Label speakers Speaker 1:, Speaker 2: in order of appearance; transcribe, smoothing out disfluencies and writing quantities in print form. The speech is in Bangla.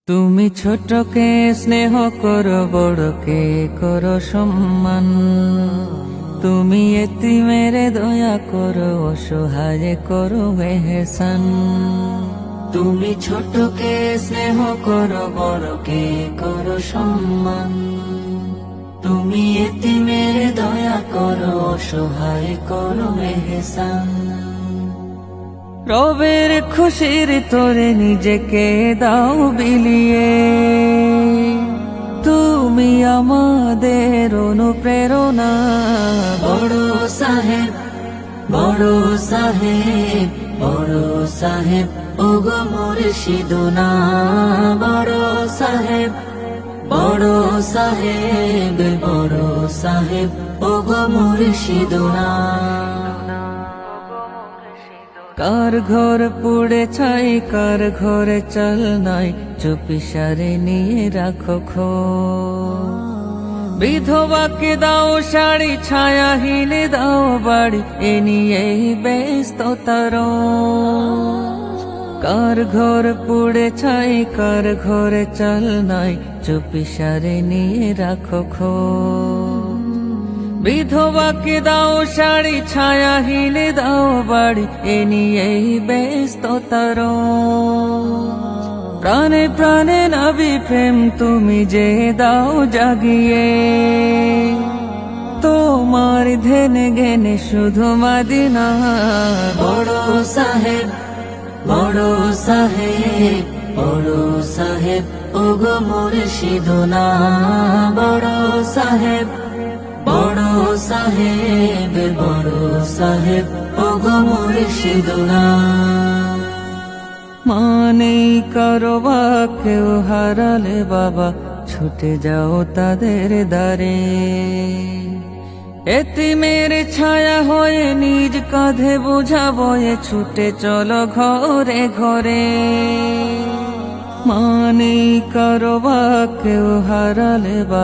Speaker 1: তুমি ছোটকে স্নেহ করো, বড়কে করো সম্মান। তুমি এতিমের দয়া করো, অসহায় করো এহসান। তুমি ছোটকে স্নেহ করো, বড়কে করো সম্মান। তুমি এতিমের দয়া করো, অসহায় করো এহসান। রবের খুশির তোরে নিজেকে দাও বিলিয়ে, তুমি আমাদের অনুপ্রেরণা। বড় সাহেব, বড় সাহেব, বড় সাহেব ওগো মুর্শিদুনা। বড় সাহেব, বড় সাহেব, বড় সাহেব ওগো মুর্শিদুনা। কার ঘর পুড়ে ছাই, কার ঘরে চল নাই, চুপিসারে নিয়ে রাখো খোঁজ। বিধবাকে দাও শাড়ি, ছায়াহীন দাও বাড়ি, এ নিয়েই ব্যস্ততার। কার ঘর পুড়ে ছাই, কার ঘরে চল নাই, চুপিসারে নিয়ে রাখো খোঁজ। বিধবাকে দাও শাড়ি, ছায়াহীন দাও বাড়ি, এ নিয়েই ব্যস্ততার। প্রাণে প্রাণে নবী প্রেম তুমি যে দাও জাগিয়ে, তোমার ধ্যানে জ্ঞানে শুধু মদিনা। বড় সাহেব, বড় সাহেব, বড় সাহেব ওগো মুর্শিদুনা। বড় সাহেব, বড় সাহেব, বড় সাহেব ওগো মুর্শিদুনা। মানে কারো কেউ হারালে বাবা, ছুটে যাও তাদের দ্বারে। এতিমের ছায়া হয়ে নিজ কাঁধে বোঝা বয়ে, ছুটে চলো ঘরে ঘরে। মানে কারো কেউ হারালে বাবা।